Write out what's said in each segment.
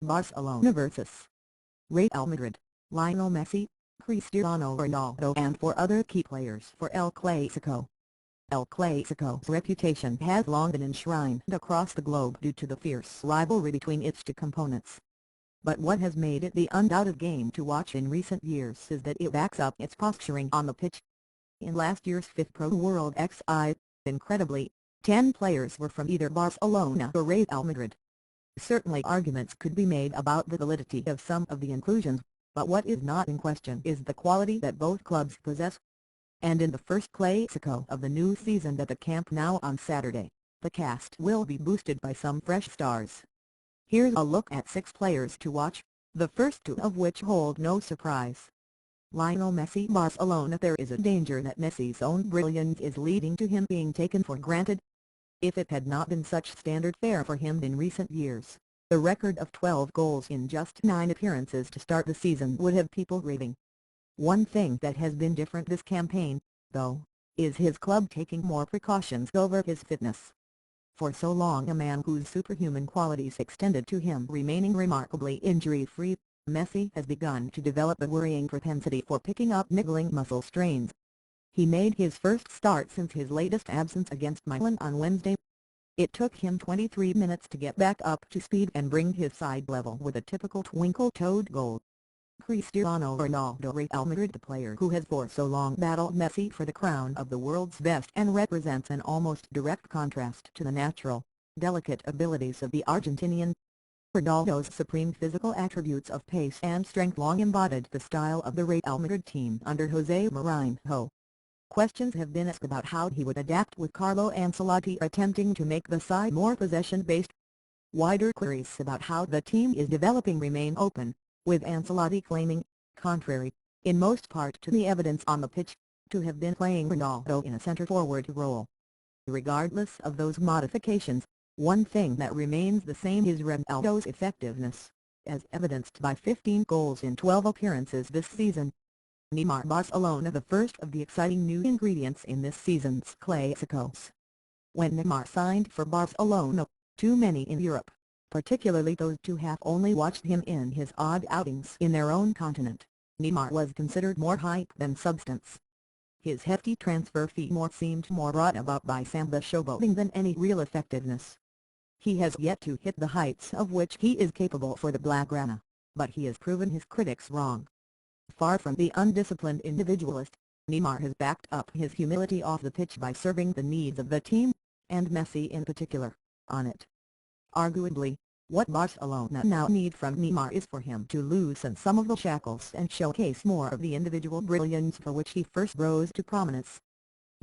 Barcelona vs. Real Madrid, Lionel Messi, Cristiano Ronaldo and 4 other key players for El Clasico. El Clasico's reputation has long been enshrined across the globe due to the fierce rivalry between its two components. But what has made it the undoubted game to watch in recent years is that it backs up its posturing on the pitch. In last year's FIFA Pro World XI, incredibly, 10 players were from either Barcelona or Real Madrid. Certainly arguments could be made about the validity of some of the inclusions, but what is not in question is the quality that both clubs possess. And in the first Clasico of the new season at the Camp Nou on Saturday, the cast will be boosted by some fresh stars. Here's a look at 6 players to watch, the first 2 of which hold no surprise. Lionel Messi. Barcelona. There is a danger that Messi's own brilliance is leading to him being taken for granted. If it had not been such standard fare for him in recent years, the record of 12 goals in just 9 appearances to start the season would have people raving. One thing that has been different this campaign, though, is his club taking more precautions over his fitness. For so long a man whose superhuman qualities extended to him remaining remarkably injury-free, Messi has begun to develop a worrying propensity for picking up niggling muscle strains. He made his first start since his latest absence against Milan on Wednesday. It took him 23 minutes to get back up to speed and bring his side level with a typical twinkle-toed goal. Cristiano Ronaldo. Real Madrid. The player who has for so long battled Messi for the crown of the world's best and represents an almost direct contrast to the natural, delicate abilities of the Argentinian. Ronaldo's supreme physical attributes of pace and strength long embodied the style of the Real Madrid team under José Mourinho. Questions have been asked about how he would adapt with Carlo Ancelotti attempting to make the side more possession-based. Wider queries about how the team is developing remain open, with Ancelotti claiming, contrary, in most part to the evidence on the pitch, to have been playing Ronaldo in a centre-forward role. Regardless of those modifications, one thing that remains the same is Ronaldo's effectiveness, as evidenced by 15 goals in 12 appearances this season. Neymar. Barcelona. The first of the exciting new ingredients in this season's Clásicos. When Neymar signed for Barcelona, too many in Europe, particularly those who have only watched him in his odd outings in their own continent, Neymar was considered more hype than substance. His hefty transfer fee seemed more brought about by Samba showboating than any real effectiveness. He has yet to hit the heights of which he is capable for the Blaugrana, but he has proven his critics wrong. Far from the undisciplined individualist, Neymar has backed up his humility off the pitch by serving the needs of the team, and Messi in particular, on it. Arguably, what Barcelona now need from Neymar is for him to loosen some of the shackles and showcase more of the individual brilliance for which he first rose to prominence.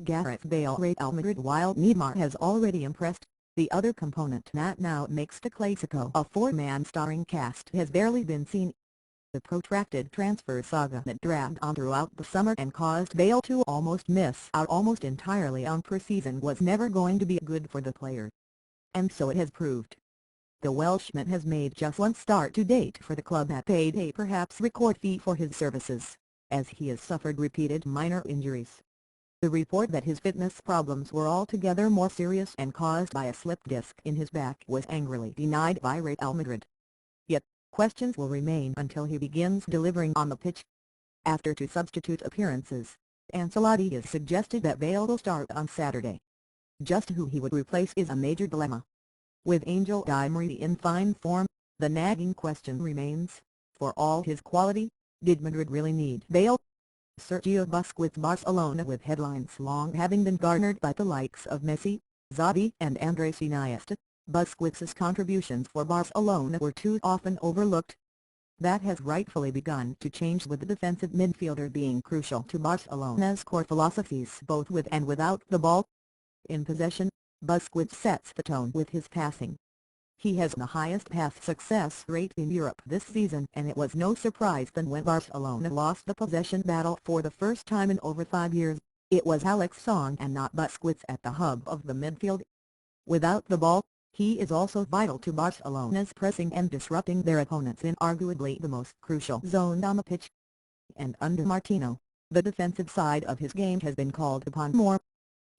Gareth Bale. Real Madrid. While Neymar has already impressed, the other component that now makes the Clasico a 4-man starring cast has barely been seen. The protracted transfer saga that dragged on throughout the summer and caused Bale to almost miss out almost entirely on pre-season was never going to be good for the player. And so it has proved. The Welshman has made just one start to date for the club that paid a perhaps record fee for his services, as he has suffered repeated minor injuries. The report that his fitness problems were altogether more serious and caused by a slipped disc in his back was angrily denied by Real Madrid. Yet, questions will remain until he begins delivering on the pitch. After 2 substitute appearances, Ancelotti has suggested that Bale will start on Saturday. Just who he would replace is a major dilemma. With Angel Di Maria in fine form, the nagging question remains, for all his quality, did Madrid really need Bale? Sergio Busquets. Barcelona. With headlines long having been garnered by the likes of Messi, Xavi and Andrés Iniesta, Busquets' contributions for Barcelona were too often overlooked. That has rightfully begun to change, with the defensive midfielder being crucial to Barcelona's core philosophies both with and without the ball. In possession, Busquets sets the tone with his passing. He has the highest pass success rate in Europe this season, and it was no surprise that when Barcelona lost the possession battle for the first time in over 5 years, it was Alex Song and not Busquets at the hub of the midfield. Without the ball, he is also vital to Barcelona's pressing and disrupting their opponents in arguably the most crucial zone on the pitch. And under Martino, the defensive side of his game has been called upon more.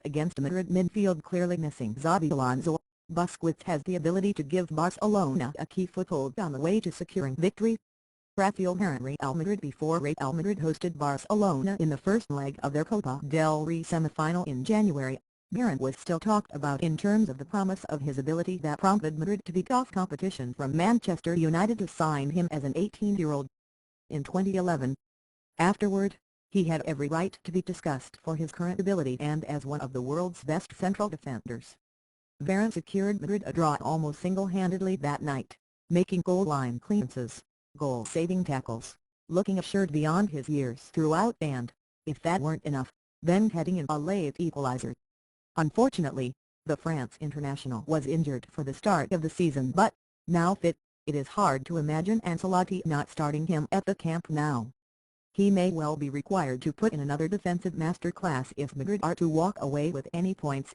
Against Madrid midfield clearly missing Xabi Alonso, Busquets has the ability to give Barcelona a key foothold on the way to securing victory. Rafael Varane Real Madrid. Before Real Madrid hosted Barcelona in the first leg of their Copa del Rey semi-final in January, Varane was still talked about in terms of the promise of his ability that prompted Madrid to beat off competition from Manchester United to sign him as an 18-year-old in 2011. Afterward, he had every right to be discussed for his current ability and as one of the world's best central defenders. Varane secured Madrid a draw almost single-handedly that night, making goal line clearances, goal-saving tackles, looking assured beyond his years throughout and, if that weren't enough, then heading in a late equalizer. Unfortunately, the France international was injured for the start of the season but, now fit, it is hard to imagine Ancelotti not starting him at the Camp Nou. He may well be required to put in another defensive masterclass if Madrid are to walk away with any points.